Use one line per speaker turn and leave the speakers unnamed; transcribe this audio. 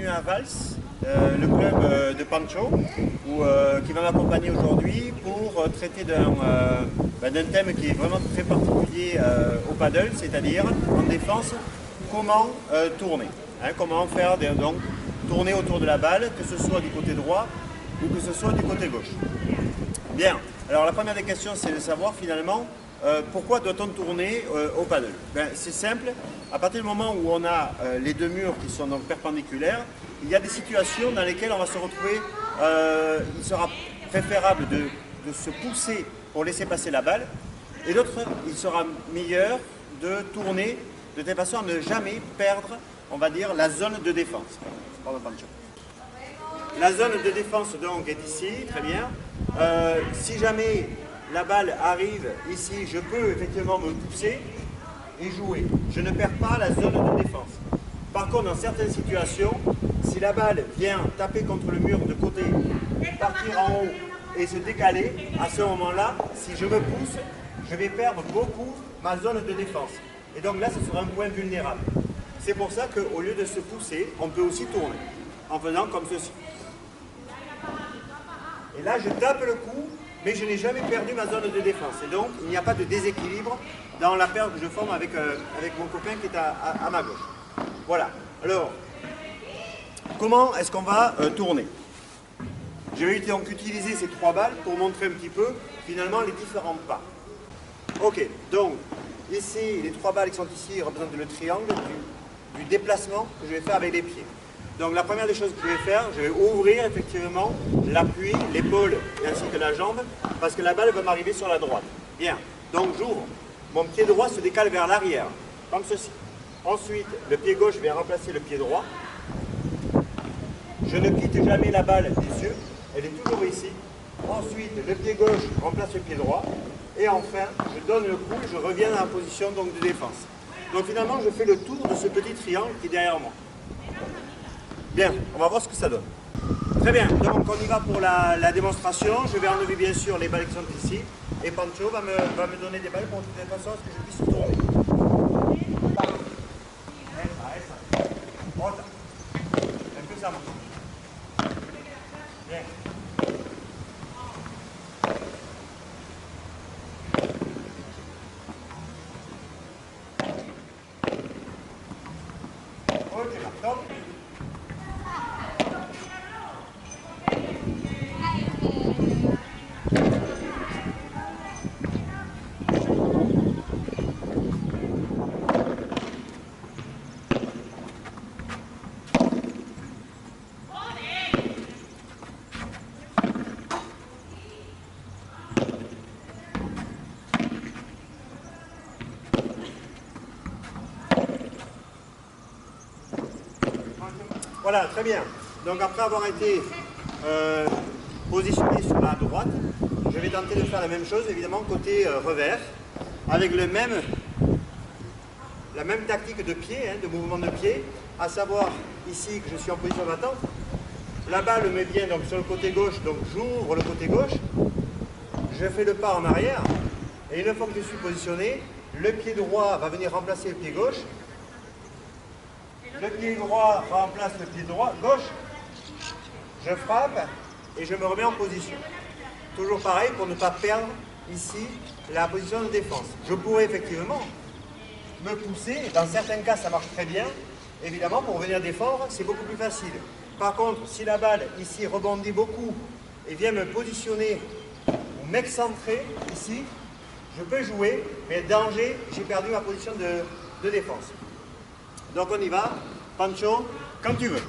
bienvenue à Vals, le club de Pancho, qui va m'accompagner aujourd'hui pour traiter d'un thème qui est vraiment très particulier au paddle, c'est-à-dire en défense, comment tourner. Comment faire donc tourner autour de la balle, que ce soit du côté droit ou que ce soit du côté gauche. Bien, alors la première des questions, c'est de savoir finalement pourquoi doit-on tourner au paddle. C'est simple, à partir du moment où on a les deux murs qui sont donc perpendiculaires, il y a des situations dans lesquelles on va se retrouver, il sera préférable de se pousser pour laisser passer la balle, et d'autres, il sera meilleur de tourner de telle façon à ne jamais perdre, on va dire, la zone de défense. La zone de défense donc est ici, très bien. Si jamais la balle arrive ici, je peux effectivement me pousser et jouer. Je ne perds pas la zone de défense. Par contre, dans certaines situations, si la balle vient taper contre le mur de côté, partir en haut et se décaler, à ce moment-là, si je me pousse, je vais perdre beaucoup ma zone de défense. Et donc là, ce sera un point vulnérable. C'est pour ça qu'au lieu de se pousser, on peut aussi tourner, en faisant comme ceci. Et là, je tape le coup, mais je n'ai jamais perdu ma zone de défense. Et donc, il n'y a pas de déséquilibre dans la paire que je forme avec mon copain qui est à ma gauche. Voilà. Alors, comment est-ce qu'on va tourner? Je vais donc utiliser ces trois balles pour montrer un petit peu, finalement, les différents pas. Ok, donc, ici, les trois balles qui sont ici représentent le triangle du déplacement que je vais faire avec les pieds. Donc la première des choses que je vais faire, je vais ouvrir effectivement l'appui, l'épaule et ainsi que la jambe, parce que la balle va m'arriver sur la droite. Bien, donc j'ouvre, mon pied droit se décale vers l'arrière, comme ceci. Ensuite, le pied gauche vient remplacer le pied droit. Je ne quitte jamais la balle des yeux, elle est toujours ici. Ensuite, le pied gauche remplace le pied droit. Et enfin, je donne le coup, je reviens dans la position donc, de défense. Donc finalement, je fais le tour de ce petit triangle qui est derrière moi. Bien, on va voir ce que ça donne. Très bien, donc on y va pour la démonstration. Je vais enlever bien sûr les balles qui sont ici. Et Pancho va me donner des balles pour de telle façon à ce que je puisse tourner. Un peu ça marche. Bien. Ok, top. Voilà, très bien. Donc après avoir été positionné sur la droite, je vais tenter de faire la même chose, évidemment, côté revers, avec la même tactique de pied, de mouvement de pied, à savoir ici que je suis en position battante. La balle me vient donc sur le côté gauche, donc j'ouvre le côté gauche, je fais le pas en arrière, et une fois que je suis positionné, le pied droit va venir remplacer le pied gauche. Le pied droit remplace le pied droit, gauche, je frappe et je me remets en position. Toujours pareil pour ne pas perdre ici la position de défense. Je pourrais effectivement me pousser, dans certains cas ça marche très bien, évidemment pour venir défendre c'est beaucoup plus facile. Par contre, si la balle ici rebondit beaucoup et vient me positionner ou m'excentrer ici, je peux jouer, mais danger, j'ai perdu ma position de défense. Donc on y va, Pancho, quand tu veux.